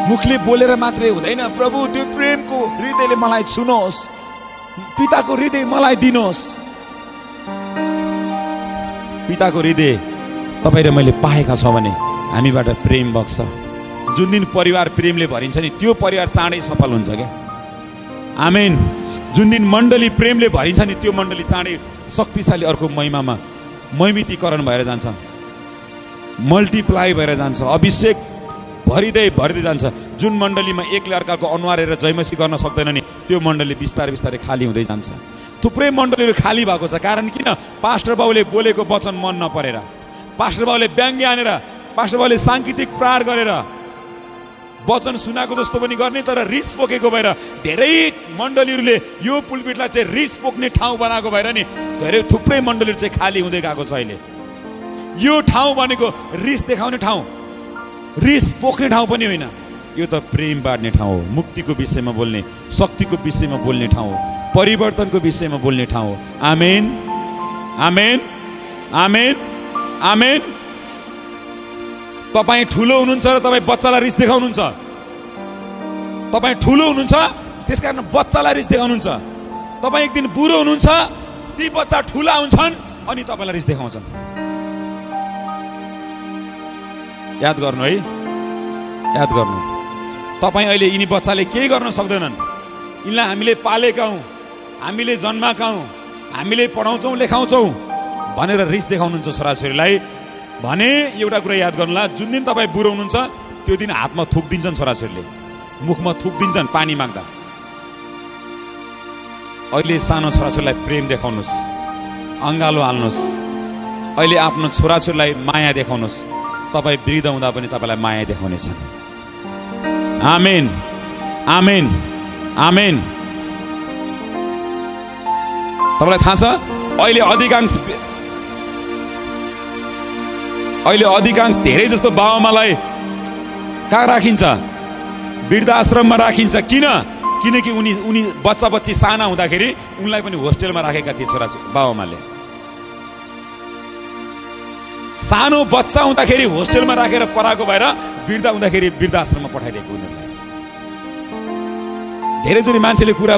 मुखले बोलेर मात्रै हुँदैन। प्रभु त्यो प्रेमको हृदयले मलाई छुनुहोस्, पिताको हृदय मलाई दिनुहोस्। पिताको हृदय तपाईँ र मैले पाएका छौँ भने हामीबाट प्रेम बग्छ। जुन दिन परिवार प्रेमले भरिन्छ नि त्यो परिवार चाँडै सफल हुन्छ क्या। आमेन। जुन दिन मण्डली प्रेमले भरिन्छ नि त्यो मण्डली चाँडै शक्तिशाली अर्को महिमामा महिमितीकरण भएर जान्छ, मल्टिप्लाई भएर जान्छ, अभिषेक भरिँदै जान्छ। जुन मण्डलीमा एकले अर्काको अनुहार हेरेर जयमसी गर्न सक्दैन नि त्यो मण्डली बिस्तारै बिस्तारै खाली हुँदै जान्छ। थुप्रै मण्डलीहरू खाली भएको छ। कारण किन? पास्टर बाबुले बोलेको वचन मन नपरेर, पास्टर बाबुले व्यङ्ग्य हानेर, पास्टर बाबुले साङ्गीतिक प्रहार गरेर वचन सुनाएको जस्तो पनि गर्ने तर रिस पोकेको भएर धेरै मण्डलीहरूले यो पुलपिटलाई चाहिँ रिस पोक्ने ठाउँ बनाएको भएर नि धेरै थुप्रै मण्डलीहरू चाहिँ खाली हुँदै गएको छ। अहिले यो ठाउँ भनेको रिस देखाउने ठाउँ, रिस पोख्ने ठाउँ पनि होइन। यो त प्रेम बाँड्ने ठाउँ हो, मुक्तिको विषयमा बोल्ने, शक्तिको विषयमा बोल्ने ठाउँ हो, परिवर्तनको विषयमा बोल्ने ठाउँ हो। आमेन, आमेन, आमेन, आमेन। तपाईँ ठुलो हुनुहुन्छ र तपाईँ बच्चालाई रिस देखाउनुहुन्छ। तपाईँ ठुलो हुनुहुन्छ त्यस कारण बच्चालाई रिस देखाउनुहुन्छ। तपाईँ एक दिन बुढो हुनुहुन्छ, ती बच्चा ठुला हुन्छन् अनि तपाईँलाई रिस देखाउँछन्। याद गर्नु है, याद गर्नु। तपाईँ अहिले यिनी बच्चाले केही गर्न सक्दैनन्। यिनलाई हामीले पालेका हौँ, हामीले जन्माएका हौँ, हामीले पढाउँछौँ लेखाउँछौँ भनेर रिस देखाउनुहुन्छ छोराछोरीलाई भने एउटा कुरा याद गर्नुहोला, जुन दिन तपाईँ बुढो हुनुहुन्छ त्यो दिन हातमा थुकिदिन्छन् छोराछोरीले, मुखमा थुकिदिन्छन् पानी माग्दा। अहिले सानो छोराछोरीलाई प्रेम देखाउनुहोस्, अँगालो हाल्नुहोस्। अहिले आफ्नो छोराछोरीलाई माया देखाउनुहोस्। तपाईँ वृद्ध हुँदा पनि तपाईँलाई माया देखाउनेछन्। आमेन, आमेन, आमेन। तपाईँलाई थाहा छ अहिले अधिकांश धेरै जस्तो बाबुआमालाई कहाँ राखिन्छ? वृद्धाश्रममा राखिन्छ। किन? किनकि उनी बच्चा बच्ची साना हुँदाखेरि उनलाई पनि होस्टेलमा राखेका थिए बाबुआमाले। सानो बच्चा हुँदाखेरि होस्टेलमा राखेर पढाएको भएर वृद्ध हुँदाखेरि वृद्धाश्रममा पठाइदिएको उनीहरूलाई। धेरैजसो मान्छेले कुरा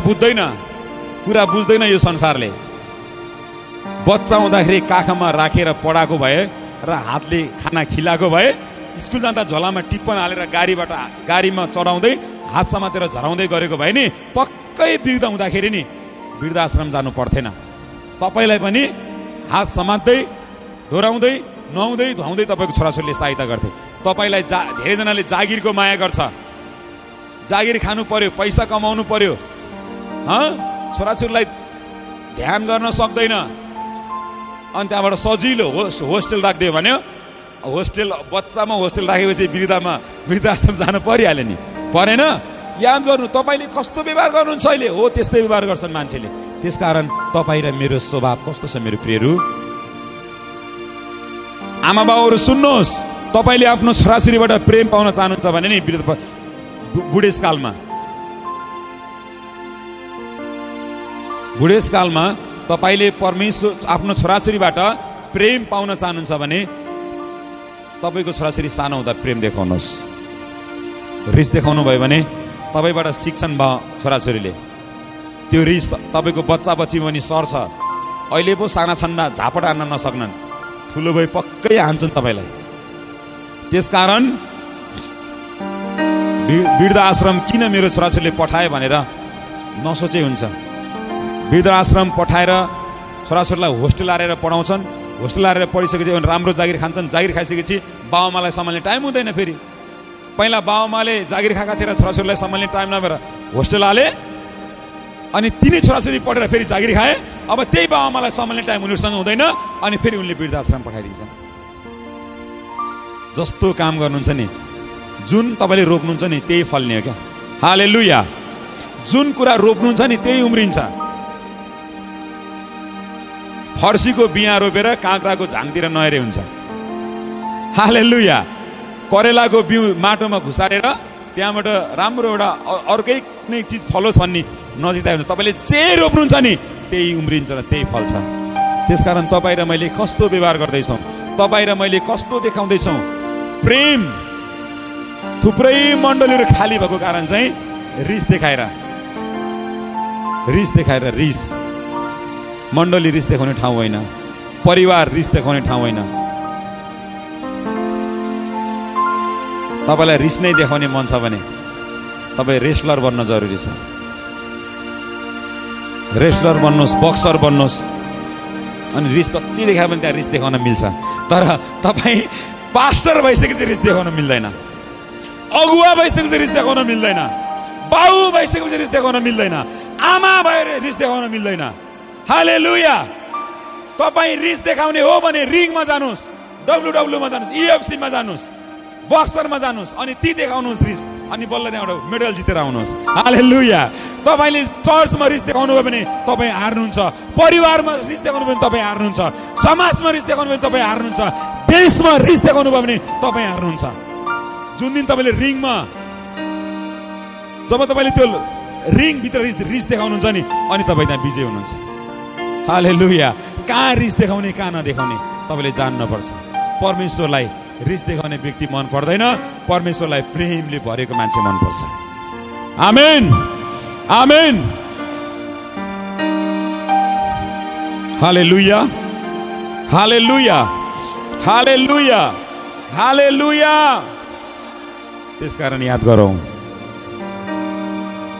बुझ्दैन यो संसारले। बच्चा हुँदाखेरि काखमा राखेर पढाएको भए र हातले खाना खिलाएको भए स्कुल जाँदा झोलामा टिप्पण हालेर गाडीमा चढाउँदै हात समातेर झराउँदै गरेको भए नि पक्कै वृद्ध हुँदाखेरि नि वृद्धाश्रम जानु पर्थेन। तपाईँलाई पनि हात समात्दै डोराउँदै नुहाउँदै धुवाउँदै तपाईँको छोराछोरीले सहायता गर्थे। तपाईँलाई धेरैजनाले जागिरको माया गर्छ, जागिर खानु पर्यो, पैसा कमाउनु पर्यो, छोराछोरीलाई ध्यान गर्न सक्दैन। अनि त्यहाँबाट सजिलो होस्टेल राखिदियो भने बच्चामा होस्टेल राखेपछि वृद्धाश्रम जानु परिहाल्यो नि, परेन? याद गर्नु तपाईँले कस्तो व्यवहार गर्नुहुन्छ अहिले हो त्यस्तै व्यवहार गर्छन् मान्छेले। त्यसकारण तपाईँ र मेरो स्वभाव कस्तो छ मेरो प्रियहरू? आमा बाबुहरू सुन्नुहोस्, तपाईँले आफ्नो छोराछोरीबाट प्रेम पाउन चाहनुहुन्छ भने नि बुढेसकालमा तपाईँले परमेश्वर आफ्नो छोराछोरीबाट प्रेम पाउन चाहनुहुन्छ भने तपाईँको छोराछोरी सानो हुँदा प्रेम देखाउनुहोस्। रिस देखाउनु भयो भने तपाईँबाट शिक्षण भयो छोराछोरीले, त्यो रिस तपाईँको बच्चा बच्ची पनि सर्छ। अहिले पो साना छन्ना झापड हान्न नसक्नन्, ठुलो भए पक्कै हान्छन् तपाईँलाई। त्यसकारण वृद्धाश्रम किन मेरो छोराछोरीले पठाए भनेर नसोचे हुन्छ। वृद्धाश्रम पठाएर छोराछोरीलाई होस्टेल हालेर पढाउँछन्, होस्टेल हालेर पढिसकेपछि राम्रो जागिर खान्छन्, जागिर खाइसकेपछि बाबुआमालाई सम्हाल्ने टाइम हुँदैन। फेरि पहिला बाबुआमाले जागिर खाएका थिए र छोराछोरीलाई सम्हाल्ने टाइम नभएर होस्टेल हाले, अनि तिनै छोराछोरी पढेर फेरि जागिर खाए। अब त्यही बाबुआमालाई सम्हाल्ने टाइम उनीहरूसँग हुँदैन, अनि फेरि उनले वृद्धाश्रम पठाइदिन्छन्। जस्तो काम गर्नुहुन्छ नि, जुन तपाईँले रोप्नुहुन्छ नि त्यही फल्ने हो क्या। हालेलुया। जुन कुरा रोप्नुहुन्छ नि त्यही उम्रिन्छ। फर्सीको बिहा रोपेर काँक्राको झाङतिर नहेरे हुन्छ। हालेलुया। करेलाको बिउ माटोमा घुसारेर त्यहाँबाट राम्रो एउटा अर्कै नै चिज फलोस् भन्ने नजिकै हुन्छ। तपाईँले जे रोप्नुहुन्छ नि त्यही उम्रिन्छ र त्यही फल्छ। त्यसकारण तपाईँ र मैले कस्तो व्यवहार गर्दैछौँ, तपाईँ र मैले कस्तो देखाउँदैछौँ, प्रेम थुप्रै मण्डलीहरू खाली भएको कारण चाहिँ रिस देखाएर रिस मण्डली रिस देखाउने ठाउँ होइन, परिवार रिस देखाउने ठाउँ होइन। तपाईँलाई रिस नै देखाउने मन छ भने तपाईँ रेस्लर बन्न जरुरी छ। रेस्लर बन्नुहोस्, बक्सर बन्नुहोस्, अनि रिस जति देखायो भने त्यहाँ रिस देखाउन मिल्छ। तर तपाईँ पास्टर भइसकेपछि रिस देखाउन मिल्दैन, अगुवा भइसकेपछि रिस देखाउन मिल्दैन, बाउ भइसकेपछि रिस देखाउन मिल्दैन, आमा भएर रिस देखाउन मिल्दैन। हालेलुया। तपाईँ रिस देखाउने हो भने रिङमा जानुहोस्, WWE मा जानुहोस्, UFC मा जानुहोस्, बक्सरमा जानुहोस्, अनि ती देखाउनुहोस् रिस, अनि बल्ल त्यहाँबाट मेडल जितेर आउनुहोस्। हालेलुया। तपाईँले चर्चमा रिस देखाउनु भयो भने तपाईँ हार्नुहुन्छ, परिवारमा रिस देखाउनु भयो भने तपाईँ हार्नुहुन्छ, समाजमा रिस देखाउनु भयो भने तपाईँ हार्नुहुन्छ, देशमा रिस देखाउनु भयो भने तपाईँ हार्नुहुन्छ। जुन दिन तपाईँले रिङमा, जब तपाईँले त्यो रिङभित्र रिस देखाउनुहुन्छ नि, अनि तपाईँ त्यहाँ विजय हुनुहुन्छ। हालेलुया। कहाँ रिस देखाउने, कहाँ नदेखाउने तपाईँले जान्नुपर्छ। परमेश्वरलाई रिस देखाउने व्यक्ति मन पर्दैन, परमेश्वरलाई प्रेमले भरेको मान्छे मन पर्छ। आमेन, आमेन। हालेलुया, हालेलुया, हालेलुया, हालेलुया। त्यसकारण याद गरौँ,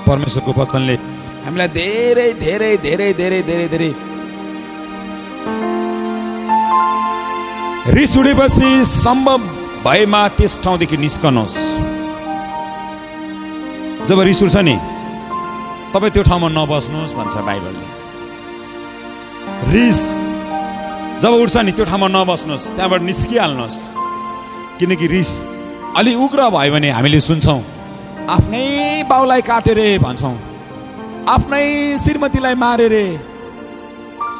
परमेश्वरको वचनले हामीलाई धेरै धेरै धेरै धेरै धेरै धेरै रिस उठेपछि सम्भव भएमा त्यस ठाउँदेखि निस्कनुहोस्। जब रिस उठ्छ नि, तपाईँ त्यो ठाउँमा नबस्नुहोस् भन्छ बाइबलले। रिस जब उठ्छ नि, त्यो ठाउँमा नबस्नुहोस्, त्यहाँबाट निस्किहाल्नुहोस्। किनकि रिस अलि उग्र भयो भने हामीले सुन्छौँ, आफ्नै बाउलाई काटे रे भन्छौँ, आफ्नै श्रीमतीलाई मारे रे।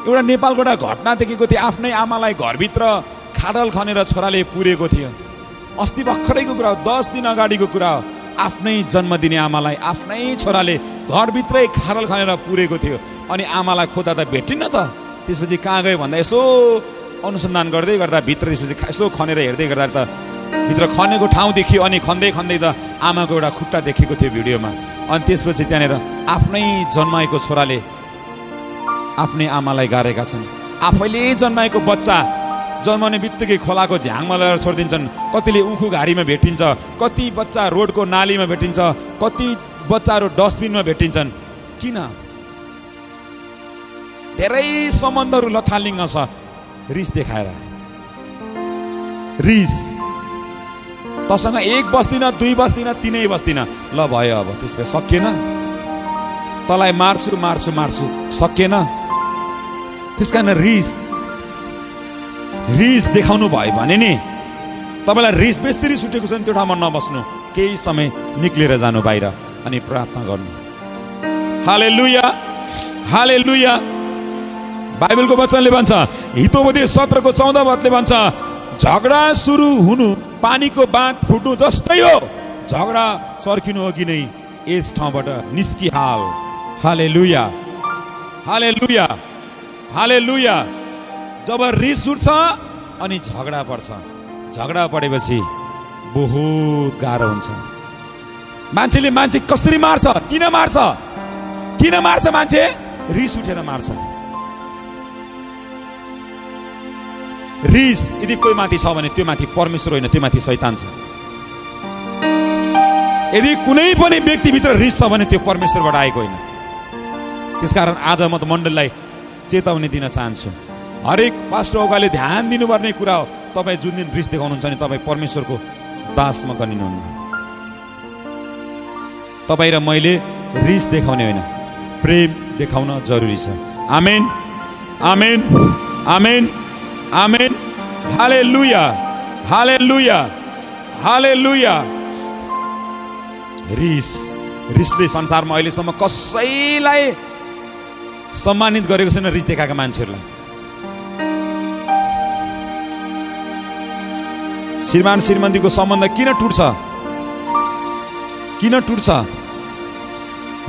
एउटा नेपालको एउटा घटना देखेको थिएँ, आफ्नै आमालाई घरभित्र खाडल खनेर छोराले पुरेको थियो। अस्ति भर्खरैको कुरा हो, 10 दिन अगाडिको कुरा हो। आफ्नै जन्म दिने आमालाई आफ्नै छोराले घरभित्रै खाडल खनेर पुरेको थियो। अनि आमालाई खोज्दा त भेटिन्न त। त्यसपछि कहाँ गयो भन्दा यसो अनुसन्धान गर्दै गर्दा भित्र, त्यसपछि यसो खनेर हेर्दै गर्दा त भित्र खनेको ठाउँ देखियो। अनि खन्दै खन्दै त आमाको एउटा खुट्टा देखेको थियो भिडियोमा। अनि त्यसपछि त्यहाँनिर आफ्नै जन्माएको छोराले आफ्नै आमालाई गारेका छन्। आफैले जन्माएको बच्चा जन्माउने बित्तिकै खोलाको झ्याङमा लगेर छोडिदिन्छन्। कतिले उखु घारीमा भेटिन्छ, कति बच्चा रोडको नालीमा भेटिन्छ, कति बच्चाहरू डस्टबिनमा भेटिन्छन्। किन? धेरै सम्बन्धहरू लथालिङ्ग छ रिस देखाएर। रिस तसँग 1 बस्दिन, 2 बस्दिन, 3 बस्दिन, ल भयो, अब त्यसपछि सकिएन, तँलाई मार्छु मार्छु मार्छु, सकिएन। त्यसकारण रिस देखाउनु भयो भने नि, तपाईँलाई रिस बेसी रिस उठेको छ भने त्यो ठाउँमा नबस्नु, केही समय निक्लेर जानु बाहिर अनि प्रार्थना गर्नु। हालेलुया, हालेलुया। बाइबलको वचनले भन्छ, हितोपदेश 17 को 14 पदले भन्छ, झगडा सुरु हुनु पानीको बाँध फुट्नु जस्तै हो, झगडा चर्किनु अघि नै यस ठाउँबाट निस्किहाल। हालेलुया, हालेलुया, हालेलुया। जब रिस उठ्छ अनि झगडा पर्छ, झगडा परेपछि बहुत गाह्रो हुन्छ। मान्छेले मान्छे कसरी मार्छ, किन मार्छ, किन मार्छ? मान्छे रिस उठेर मार्छ। रिस यदि कोही माथि छ भने त्यो माथि परमेश्वर होइन, त्यो माथि शैतान छ। यदि कुनै पनि व्यक्तिभित्र रिस छ भने त्यो परमेश्वरबाट आएको होइन। त्यसकारण आज म त मण्डलीलाई चेतावनी दिन चाहन्छु, हरेक पास्टर ओगाले ध्यान दिनुपर्ने कुरा हो। तपाईँ जुन दिन रिस देखाउनुहुन्छ नि, तपाईँ परमेश्वरको दासमा गनिनुहुन्न। तपाईँ र मैले रिस देखाउने होइन, प्रेम देखाउन जरुरी छ। आमेन, आमेन, आमेन, आमेन। हालेलुया, हालेलुया, हालेलुया। रिसले संसारमा अहिलेसम्म कसैलाई सम्मानित गरेको छैन, रिस देखाएका मान्छेहरूलाई। श्रीमान श्रीमतीको सम्बन्ध किन टुट्छ? किन टुट्छ?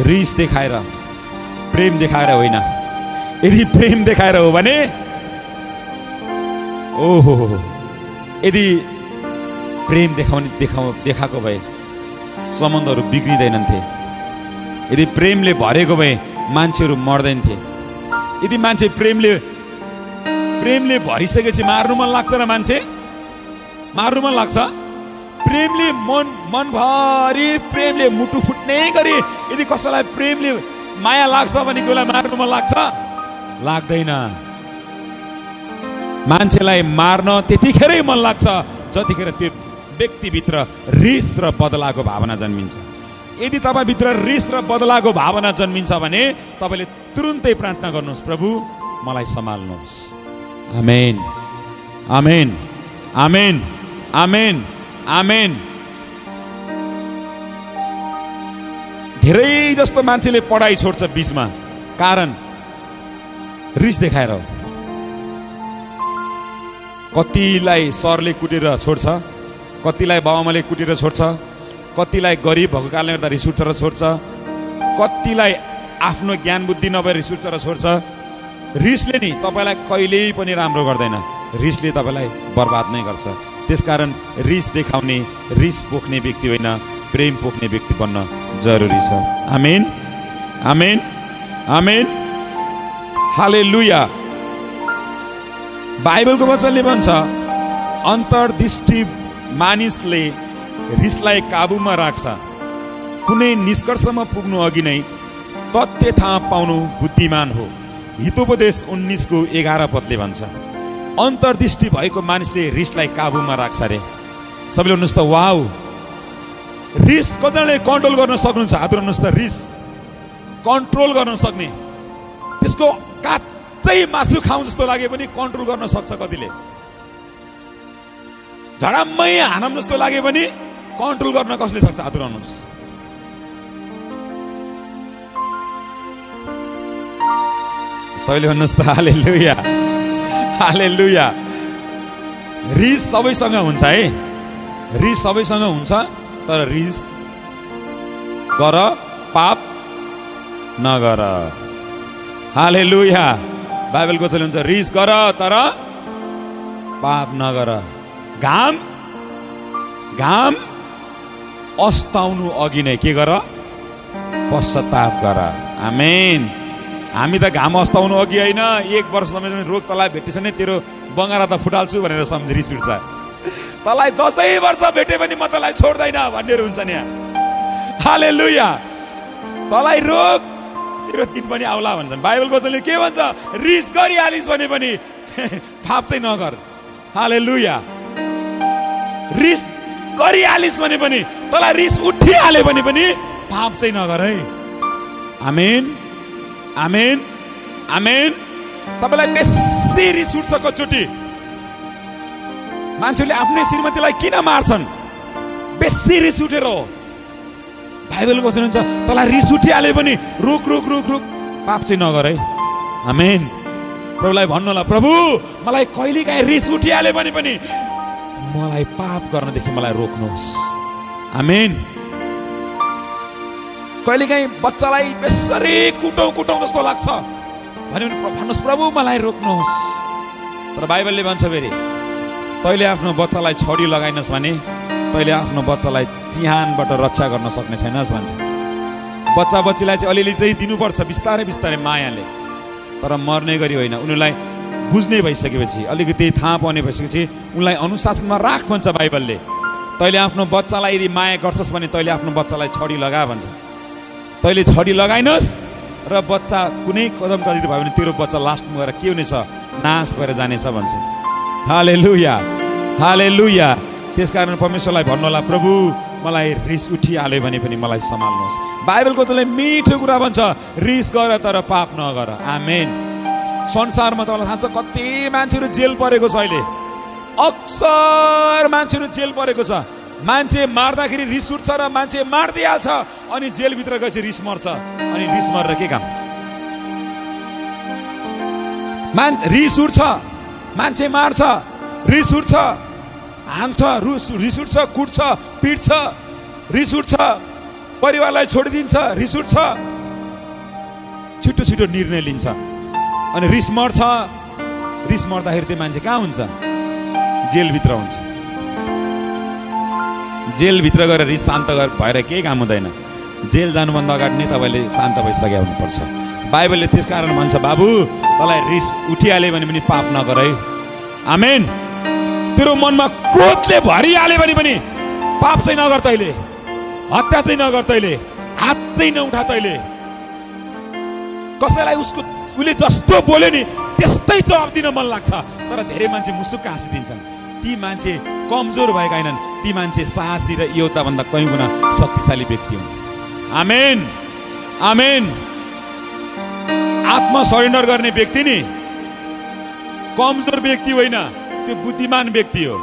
रिस देखाएर, प्रेम देखाएर होइन। यदि प्रेम देखाएर हो भने, ओहो, यदि प्रेम देखाएको भए सम्बन्धहरू बिग्रिँदैनथे। यदि प्रेमले भरेको भए मान्छेहरू मर्दैन थिए। यदि मान्छे प्रेमले भरिसकेपछि मार्नु मन लाग्छ र मान्छे मार्नु मन लाग्छ। प्रेमले मनभरि प्रेमले मुटु फुट्ने गरी यदि कसैलाई प्रेमले माया लाग्छ भने त्यसलाई मार्नु मन लाग्छ? लाग्दैन। मान्छेलाई मार्न त्यतिखेरै मन लाग्छ जतिखेर त्यो व्यक्तिभित्र रिस र बदलाको भावना जन्मिन्छ। यदि तपाईभित्र रिस र बदलाको भावना जन्मिन्छ भने तपाईले तुरुन्तै प्रार्थना गर्नुहोस्, प्रभु मलाई सम्हाल्नुहोस्। आमेन, आमेन, आमेन, आमेन, आमेन। धेरै जस्तो मान्छेले पढाइ छोड्छ बीचमा, कारण रिस देखाएर। कतिलाई सरले कुटेर छोड्छ, कतिलाई बाबुआमाले कुटेर छोड्छ, कतिलाई गरिब भएको कारणले गर्दा रिस उठेर छोड्छ, कतिलाई आफ्नो ज्ञान बुद्धि नभएर रिस उठेर छोड्छ। रिसले नि तपाईलाई कहिल्यै पनि राम्रो गर्दैन, रिसले तपाईलाई बर्बाद नै गर्छ। त्यसकारण रिस देखाउने, रिस पोख्ने व्यक्ति होइन, प्रेम पोख्ने व्यक्ति बन्न जरुरी छ। आमेन, आमेन, आमेन, हालेलुया। बाइबलको वचनले भन्छ अन्तर्दृष्टि मानिसले रिसलाई काबुमा राख्छ, कुनै निष्कर्षमा पुग्नु अघि नै तथ्य थाहा पाउनु बुद्धिमान हो। हितोपदेश 19:11 पदले भन्छ अन्तर्दृष्टि भएको मानिसले रिसलाई काबुमा राख्छ रे। सबैले भन्नुहोस् त वाउ। रिस कतिले कन्ट्रोल गर्न सक्नुहुन्छ? हात उठाउनुहोस् त। रिस कन्ट्रोल गर्न सक्ने, त्यसको काच्चै मासु खाउँ जस्तो लागे पनि कन्ट्रोल गर्न सक्छ कतिले। झडाम्मै हानम जस्तो लागे पनि कन्ट्रोल गर्न कसले सक्छ? हात उठाउनुहोस्। सबैले भन्नुहोस् त हालेलुया, हालेलुया। रिस सबैसँग हुन्छ है, रिस सबैसँग हुन्छ। तर रिस गर, पाप नगर। हालेलुया। बाइबलको वचन हुन्छ रिस गर तर पाप नगर। घाम अस्ताउनु अघि नै के गर? पश्चाताप गर। आमेन। हामी त घाम अस्ताउनु अघि होइन, 1 वर्षसम्म रोग तँलाई भेटिस भने तेरो बङ्गारा त फुटाल्छु भनेर सम्झी रिस उठ्छ। तँलाई 10 वर्ष भेटे पनि म तँलाई छोड्दैन भन्नेहरू हुन्छ नि। हालेलुया। तँलाई रोग तेरो दिन पनि आउला भन्छन्। बाइबलको वचनले के भन्छ? रिस गरिहालिस् भने पनि पाप चाहिँ नगर। हालेलुया। रिस गरिहालिस् भने पनि, तँलाई रिस उठिहाल्यो भने पनि पाप चाहिँ नगर है। आमेन, आमेन, आमेन। तपाईलाई बेसी रिस उठ्छ कचोटि। मान्छेले आफ्नै श्रीमतीलाई किन मार्छन्? बेसी रिस उठेर हो। बाइबलको वचन हुन्छ तँलाई रिस उठिहाल्यो भने रुक रुक रुक रुक, पाप चाहिँ नगर है। आमेन। प्रभुलाई भन्नु होला, प्रभु मलाई कहिले काहीँ रिस उठिहाल्यो भने पनि मलाई पाप गर्नदेखि मलाई रोक्नुहोस्। आमेन। कहिले काहीँ बच्चालाई बेसरी कुटौँ जस्तो लाग्छ भने भन्नुहोस् प्रभु मलाई रोक्नुहोस्। तर बाइबलले भन्छ फेरि तैँले आफ्नो बच्चालाई छडी लगाइनस् भने तैँले आफ्नो बच्चालाई चिहानबाट रक्षा गर्न सक्ने छैनस् भन्छ। बच्चा बच्चीलाई चाहिँ अलिअलि चाहिँ दिनुपर्छ बिस्तारै बिस्तारै मायाले, तर मर्ने गरी होइन। उनीहरूलाई बुझ्ने भइसकेपछि, अलिकति थाहा पाउने भइसकेपछि उनलाई अनुशासनमा राख भन्छ बाइबलले। तैँले आफ्नो बच्चालाई यदि माया गर्छस् भने तैँले आफ्नो बच्चालाई छडी लगा भन्छ। तैँले छडी लगाइनस् र बच्चा कुनै कदम कदम भयो भने तेरो बच्चा लास्टमा गएर के हुनेछ? नाश भएर जानेछ भन्छ। हालेलुया, हालेलुया। त्यसकारण परमेश्वरलाई भन्नु होला, प्रभु मलाई रिस उठिहाल्यो भने पनि मलाई सम्हाल्नुहोस्। बाइबलको चाहिँ मिठो कुरा भन्छ, रिस गर तर पाप नगर। आमेन। संसारमा तपाईँलाई थाहा छ कति मान्छेहरू जेल परेको छ अहिले। अक्सर मान्छेहरू जेल परेको छ। मान्छे मार्दाखेरि रिस उठ्छ र मान्छे मारिदिइहाल्छ, अनि जेलभित्र गएपछि रिस मर्छ। अनि रिस मरेर के काम? रिस उठ्छ, मान्छे मार्छ, रिस उठ्छ, हान्छ, रिस उठ्छ, कुट्छ, पिट्छ, रिस उठ्छ, परिवारलाई छोडिदिन्छ, रिस उठ्छ, छिटो छिटो निर्णय लिन्छ, अनि रिस मर्छ। रिस मर्दाखेरि त्यो मान्छे कहाँ हुन्छ? जेलभित्र हुन्छ। जेलभित्र गएर रिस शान्त भएर केही काम हुँदैन। जेल जानुभन्दा अगाडि नै तपाईँले शान्त भइसकेका हुनुपर्छ। बाइबलले त्यस कारण भन्छ, बाबु तँलाई रिस उठिहाल्यो भने पनि पाप नगर है। आमेन। तेरो मनमा क्रोधले भरिहाल्यो भने पनि पाप चाहिँ नगर तैले, हत्या चाहिँ नगर तैले, हात चाहिँ नउठा तैले। कसैलाई उसले जस्तो बोल्यो नि त्यस्तै जवाब दिन मन लाग्छ, तर धेरै मान्छे मुसुक्क हाँसिदिन्छन्। ती मान्छे कमजोर भएका होइनन्, ती मान्छे साहसी र योद्धाभन्दा कयौँ गुणा शक्तिशाली व्यक्ति हुन्। आमेन, आमेन। आत्मा सरेन्डर गर्ने व्यक्ति नि कमजोर व्यक्ति होइन, त्यो बुद्धिमान व्यक्ति हो।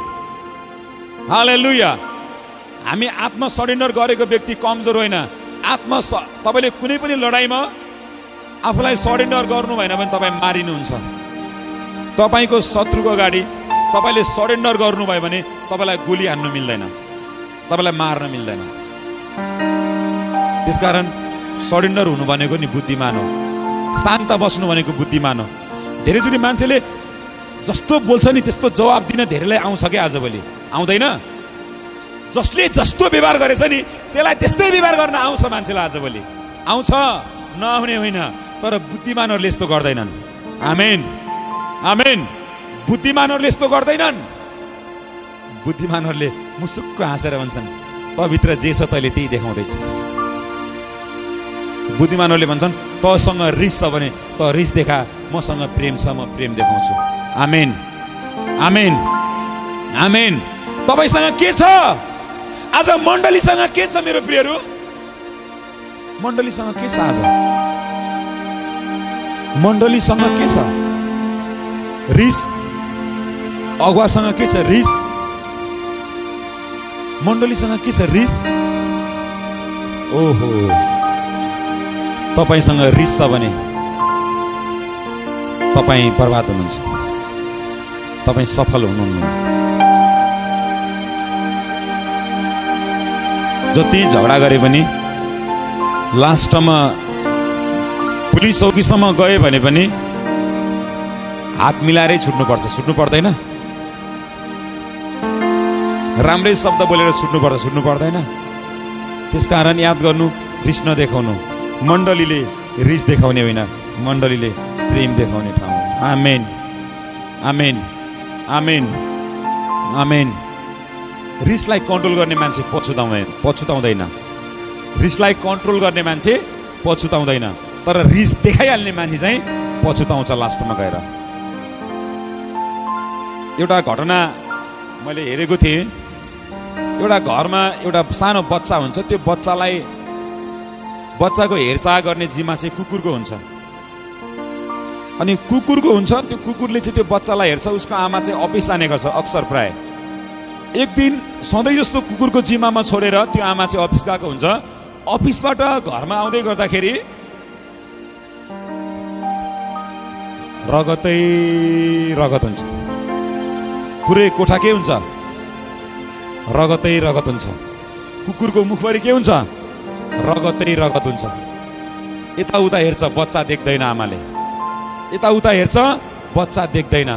हालेलुया। हामी आत्मा सरेन्डर गरेको व्यक्ति कमजोर होइन। तपाईँले कुनै पनि लडाइँमा आफूलाई सरेन्डर गर्नु भएन भने तपाईँ मारिनुहुन्छ। तपाईँको शत्रुको अगाडि तपाईँले सरेन्डर गर्नुभयो भने तपाईँलाई गोली हान्नु मिल्दैन, तपाईँलाई मार्न मिल्दैन। त्यसकारण सरेन्डर हुनु भनेको नि बुद्धिमान हो, शान्त बस्नु भनेको बुद्धिमान हो। धेरैचोटि मान्छेले जस्तो बोल्छ नि त्यस्तो जवाब दिन धेरैलाई आउँछ क्या, आजभोलि आउँदैन। जसले जस्तो व्यवहार गरेछ नि त्यसलाई त्यस्तै व्यवहार गर्न आउँछ मान्छेलाई आजभोलि, आउँछ, नआउने होइन। तर बुद्धिमानहरूले यस्तो गर्दैनन्। आमेन, आमेन। बुद्धिमानहरूले यस्तो गर्दैनन्। बुद्धिमानहरूले मुसुक्क हाँसेर भन्छन्, तँभित्र जे छ तैँले त्यही देखाउँदैछस्। बुद्धिमानहरूले भन्छन्, तँसँग रिस छ भने त रिस देखा, मसँग प्रेम छ म प्रेम देखाउँछु। आमेन, आमेन, आमेन। तपाईँसँग के छ? आज मण्डलीसँग के छ मेरो प्रियहरू? मण्डलीसँग के छ? आज मण्डलीसँग के छ? रिस। अगुवासँग के छ? रिस। मण्डलीसँग के छ? रिस। ओहो, तपाईसँग रिस छ भने तपाईँ बर्बाद हुनुहुन्छ, तपाईँ सफल हुनुहुन्न। जति झगडा गरे पनि लास्टमा पुलिस चौकीसम्म गए भने पनि हात मिलाएरै छुट्नुपर्छ, छुट्नु पर्दैन। राम्रै शब्द बोलेर छुट्नुपर्छ, छुट्नु पर्दैन। त्यसकारण याद गर्नु, रिस नदेखाउनु। मण्डलीले रिस देखाउने होइन, मण्डलीले प्रेम देखाउने ठाउँ। आमेन, आमेन, आमेन, आमेन। रिसलाई कन्ट्रोल गर्ने मान्छे पछुताउँदैन। रिसलाई कन्ट्रोल गर्ने मान्छे पछुताउँदैन, तर रिस देखाइहाल्ने मान्छे चाहिँ पछुताउँछ लास्टमा गएर। एउटा घटना मैले हेरेको थिएँ। एउटा घरमा एउटा सानो बच्चा हुन्छ, त्यो बच्चाको हेरचाह गर्ने जिम्मा चाहिँ कुकुरको हुन्छ। अनि कुकुरको हुन्छ, त्यो कुकुरले चाहिँ त्यो बच्चालाई हेर्छ। उसको आमा चाहिँ अफिस जाने गर्छ अक्सर प्राय। एक दिन सधैँ जस्तो कुकुरको जिम्मामा छोडेर त्यो आमा चाहिँ अफिस गएको हुन्छ। अफिसबाट घरमा आउँदै गर्दाखेरि रगतै रगत हुन्छ। पुरै कोठा के हुन्छ? रगतै रगत हुन्छ। कुकुरको मुखभरि के हुन्छ? रगतै रगत हुन्छ। यताउता हेर्छ, बच्चा देख्दैन। आमाले यताउता हेर्छ, बच्चा देख्दैन।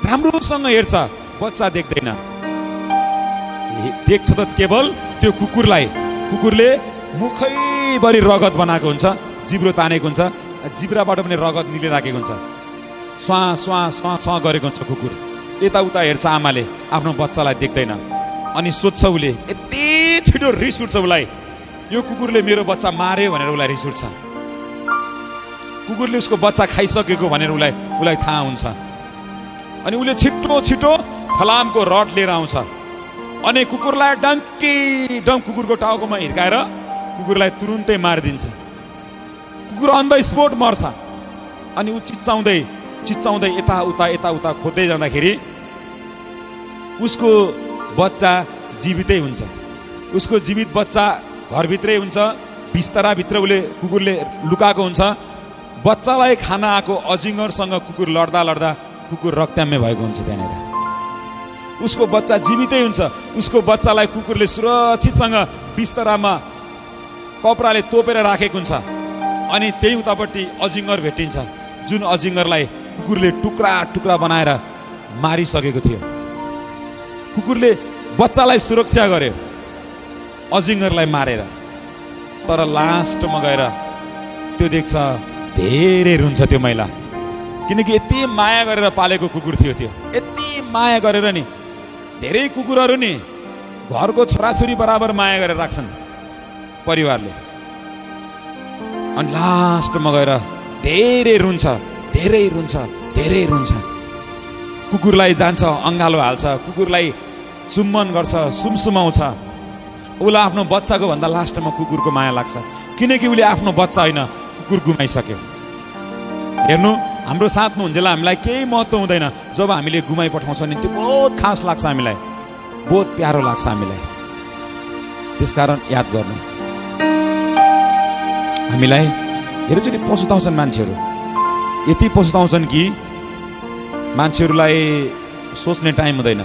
राम्रोसँग हेर्छ, बच्चा देख्दैन। देख्छ त केवल त्यो कुकुरलाई। कुकुरले मुखैभरि रगत बनाएको हुन्छ, जिब्रो तानेको हुन्छ, जिब्राबाट पनि रगत निलिराखेको हुन्छ। स्वा स्वा स्वा स्वा गरेको हुन्छ कुकुर। यताउता हेर्छ आमाले, आफ्नो बच्चालाई देख्दैन। अनि सोध्छ उसले, यति छिटो रिस उठ्छ उसलाई, यो कुकुरले मेरो बच्चा मार्यो भनेर उसलाई रिस उठ्छ। कुकुरले उसको बच्चा खाइसकेको भनेर उसलाई थाहा हुन्छ। अनि उसले छिटो छिटो फलामको रड लिएर आउँछ। अनि कुकुरलाई कुकुरको टाउकोमा हिर्काएर कुकुरलाई तुरुन्तै मारिदिन्छ। कुकुर अन द स्पोट मर्छ। अनि ऊ चिच्चाउँदै यताउता खोज्दै जाँदाखेरि उसको बच्चा जीवितै हुन्छ। उसको जीवित बच्चा घरभित्रै हुन्छ, बिस्तराभित्र कुकुरले लुकाएको हुन्छ। बच्चालाई खान आएको अजिङ्गरसँग कुकुर लड्दा कुकुर रक्ताम्य भएको हुन्छ। त्यहाँनिर उसको बच्चा जीवितै हुन्छ। उसको बच्चालाई कुकुरले सुरक्षितसँग बिस्तरामा कपडाले तोपेर राखेको हुन्छ। अनि त्यही उतापट्टि अजिङ्गर भेटिन्छ, जुन अजिङ्गरलाई कुकुरले टुक्रा टुक्रा बनाएर मारिसकेको थियो। कुकुरले बच्चालाई सुरक्षा गर्यो अजिङ्गरलाई मारेर। तर लास्टमा गएर त्यो देख्छ धेरै रुन्छ त्यो महिला, किनकि यति माया गरेर पालेको कुकुर थियो त्यो। यति माया गरेर नि धेरै कुकुरहरू नि घरको छोराछोरी बराबर माया गरेर राख्छन् परिवारले। अनि लास्टमा गएर धेरै रुन्छ, धेरै रुन्छ, धेरै रुन्छ। कुकुरलाई जान्छ, अँगालो हाल्छ, कुकुरलाई चुम्बन गर्छ, सुमसुमाउँछ। उसलाई आफ्नो बच्चाको भन्दा लास्टमा कुकुरको माया लाग्छ, किनकि उसले आफ्नो बच्चा होइन कुकुर गुमाइसक्यो। हेर्नु, हाम्रो साथमा हुन्जेला हामीलाई केही महत्त्व हुँदैन, जब हामीले गुमाइ पठाउँछौँ नि त्यो बहुत खास लाग्छ हामीलाई, बहुत प्यारो लाग्छ हामीलाई। त्यसकारण याद गर्नु, हामीलाई धेरैचोटि पछुताउँछन् मान्छेहरू, यति पछुताउँछन् कि मान्छेहरूलाई सोच्ने टाइम हुँदैन।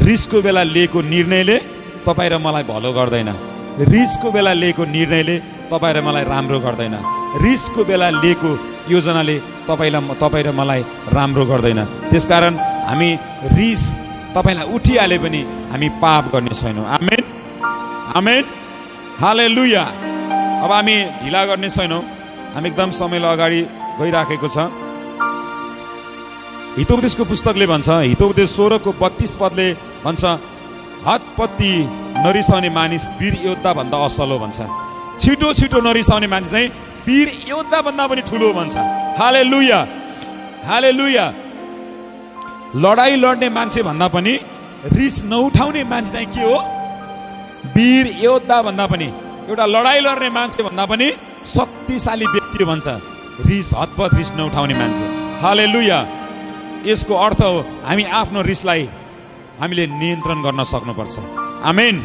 रिसको बेला लिएको निर्णयले तपाईँ र मलाई भलो गर्दैन, रिसको बेला लिएको निर्णयले तपाईँ र मलाई राम्रो गर्दैन, रिसको बेला लिएको योजनाले तपाईँ र मलाई राम्रो गर्दैन। त्यसकारण हामी रिस तपाईँलाई उठिहाले पनि हामी पाप गर्ने छैनौँ। आमेन, आमेन, हालेलुया। अब हामी ढिला गर्ने छैनौँ, हामी एकदम समयलाई अगाडि गइराखेको छ। हितोपदेशको पुस्तकले भन्छ, हितोपदेश 16:32 पदले भन्छ, हतपत्ती नरिसाउने मानिस वीर योद्धा भन्दा असल हो भन्छ। छिटो छिटो नरिसाउने मानिस चाहिँ वीर योद्धा भन्दा पनि ठुलो भन्छ। हालेलुया, हालेलुया। लडाई लड्ने मान्छे भन्दा पनि रिस नउठाउने मान्छे चाहिँ के हो? वीर योद्धा भन्दा पनि, एउटा लडाई लड्ने मान्छे भन्दा पनि शक्तिशाली व्यक्ति भन्छ रिस, हतपत रिस नउठाउने मान्छे। हालेलुया। यसको अर्थ हो हामी आफ्नो रिसलाई हामीले नियन्त्रण गर्न सक्नुपर्छ। आमेन,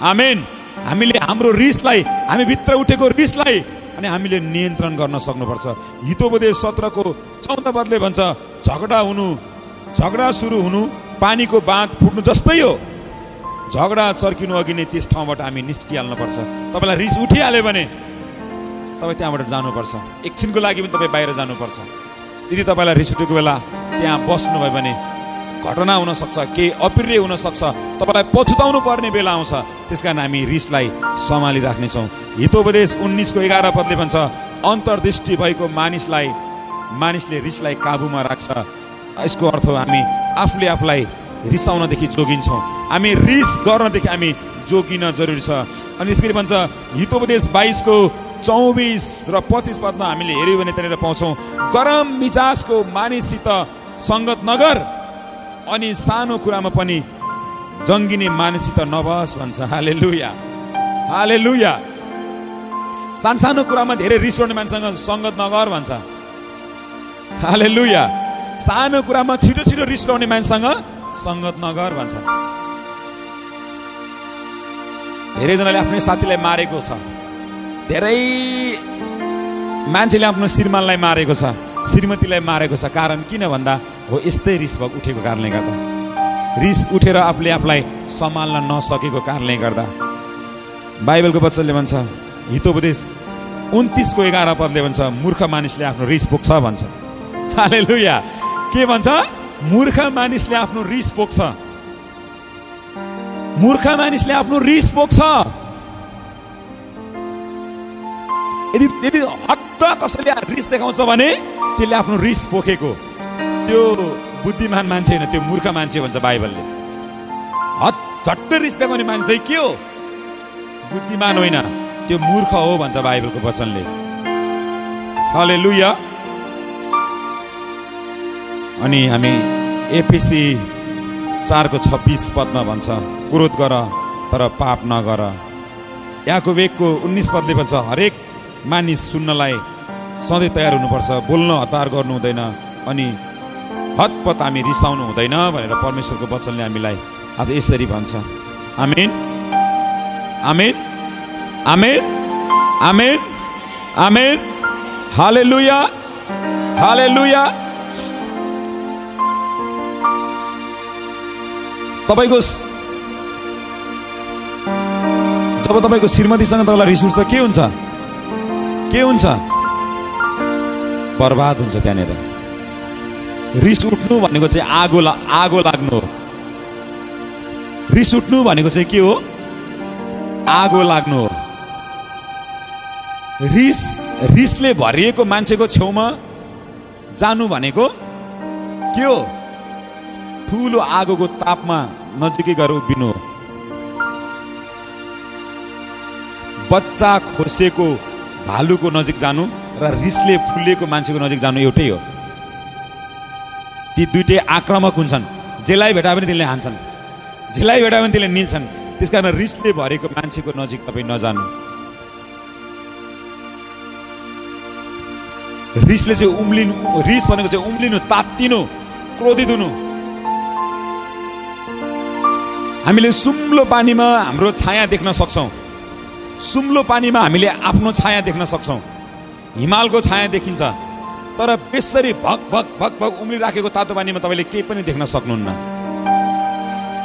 आमेन। हामीले हाम्रो रिसलाई, हामी भित्र उठेको रिसलाई अनि हामीले नियन्त्रण गर्न सक्नुपर्छ। हितोपदेश 17:14 पदले भन्छ, झगडा सुरु हुनु पानीको बाँध फुट्नु जस्तै हो। झगडा चर्किनु अघि नै त्यस ठाउँबाट हामी निस्किहाल्नुपर्छ। तपाईँलाई रिस उठिहाल्यो भने तपाईँ त्यहाँबाट जानुपर्छ, एकछिनको लागि पनि तपाईँ बाहिर जानुपर्छ। यदि तपाईँलाई रिस उठेको बेला त्यहाँ बस्नुभयो भने घटना हुनसक्छ, केही अप्रिय हुनसक्छ, तपाईँलाई पछुताउनु पर्ने बेला आउँछ। त्यस कारण हामी रिसलाई सम्हालिराख्नेछौँ। हितोपदेश 19:11 पदले भन्छ, अन्तर्दृष्टि भएको मानिसले रिसलाई काबुमा राख्छ। यसको अर्थ हो हामी आफूले आफूलाई रिसाउनदेखि जोगिन्छौँ, हामी रिस गर्नदेखि हामी जोगिन जरुरी छ। अनि यसरी भन्छ, हितोपदेश 22:24 र 25 पदमा हामीले हेऱ्यौँ भने त्यहाँनिर पाउँछौँ, गरम मिजाजको मानिससित सङ्गत नगर अनि सानो कुरामा पनि जङ्गिने मानिससित नबस भन्छ। हालेलुया, हालेलुया। सानो कुरामा धेरै रिस उठ्ने मान्छेसँग सङ्गत नगर भन्छ। हालेलुया। सानो कुरामा छिटो छिटो रिस उठ्ने मान्छेसँग सङ्गत नगर भन्छ। धेरैजनाले आफ्नो साथीलाई मारेको छ, धेरै मान्छेले आफ्नो श्रीमानलाई मारेको छ, श्रीमतीलाई मारेको छ। कारण किन भन्दा हो यस्तै रिस उठेको कारणले गर्दा, रिस उठेर आफूले आफूलाई सम्हाल्न नसकेको कारणले गर्दा। बाइबलको वचनले भन्छ, हितोपदेश 29:11 पदले भन्छ, मूर्ख मानिसले आफ्नो रिस पोख्छ भन्छ। हालेलुया। के भन्छ? मूर्ख मानिसले आफ्नो रिस पोख्छ, मूर्ख मानिसले आफ्नो रिस पोख्छ। यदि हत्त कसैले रिस देखाउँछ भने त्यसले आफ्नो रिस पोखेको, त्यो बुद्धिमान मान्छे होइन, त्यो मूर्ख मान्छे भन्छ बाइबलले। झट्ट रिस देखाउने मान्छे चाहिँ के हो? बुद्धिमान होइन, त्यो मूर्ख हो भन्छ बाइबलको वचनले। हालेलुया। अनि हामी एफएसी 4:26 पदमा भन्छ, क्रोध गर तर पाप नगर। याकोबको 19 पदले भन्छ, हरेक मानिस सुन्नलाई सधैँ तयार हुनुपर्छ, बोल्न हतार गर्नु हुँदैन अनि हतपत हामी रिसाउनु हुँदैन भनेर परमेश्वरको वचनले हामीलाई आज यसरी भन्छ। आमेन, आमेन, आमेन, आमेन, आमेन। हालेलुया, हालेलुया। जब तपाईँको श्रीमतीसँग तपाईँलाई रिस उठ्छ के हुन्छ? के हुन्छ? बर्बाद हुन्छ। त्यहाँनिर रिस उठ्नु भनेको चाहिँ आगो लाग्नु हो। रिस उठ्नु भनेको चाहिँ के हो? आगो लाग्नु हो। रिसले भरिएको मान्छेको छेउमा जानु भनेको के हो? ठुलो आगोको तापमा नजिकै गएर उभिनु हो। बच्चा खोसेको भालुको नजिक जानु र रिसले फुलेको मान्छेको नजिक जानु एउटै हो। ती दुईटै आक्रामक हुन्छन्। जेलाई भेटा पनि तिनले हान्छन्, जेलाई भेटा पनि तिनले निल्छन्। त्यसकारण रिसले भरेको मान्छेको नजिक तपाईँ नजानु। रिसले चाहिँ उम्लिनु, रिस भनेको चाहिँ उम्लिनु, तात्तिनु, क्रोधित हुनु। हामीले सुम्लो पानीमा हाम्रो छाया देख्न सक्छौँ। सुम्लो पानीमा हामीले आफ्नो छाया देख्न सक्छौँ। हिमालको छाया देखिन्छ, तर बेसरी भक भक भक भक उम्लिराखेको तातो पानीमा तपाईँले केही पनि देख्न सक्नुहुन्न।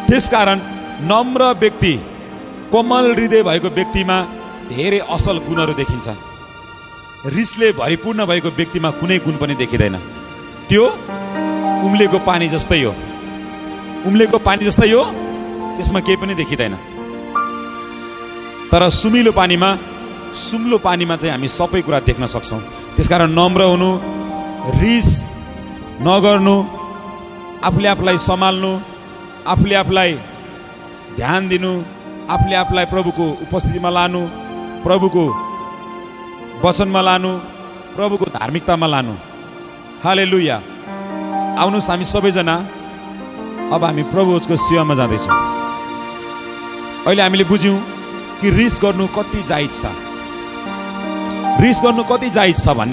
त्यसकारण नम्र व्यक्ति, कोमल हृदय भएको व्यक्तिमा धेरै असल गुणहरू देखिन्छ। रिसले भरिपूर्ण भएको व्यक्तिमा कुनै गुण पनि देखिँदैन। त्यो उम्लेको पानी जस्तै हो, उम्लेको पानी जस्तै हो, त्यसमा केही पनि देखिँदैन। तर सुम्लो पानीमा चाहिँ हामी सबै कुरा देख्न सक्छौँ। त्यसकारण नम्र हुनु, रिस नगर्नु, आफूले आफूलाई सम्हाल्नु, आफूले आफूलाई ध्यान दिनु, आफूले आफूलाई प्रभुको उपस्थितिमा लानु, प्रभुको वचनमा लानु, प्रभुको धार्मिकतामा लानु। हालेलुया। आउनुहोस् हामी सबैजना अब हामी प्रभुको सेवामा जाँदैछौँ। अहिले हामीले बुझ्यौँ कि रिस गर्नु कति जायज छ, रिस गर्नु कति जायज छ भन्ने।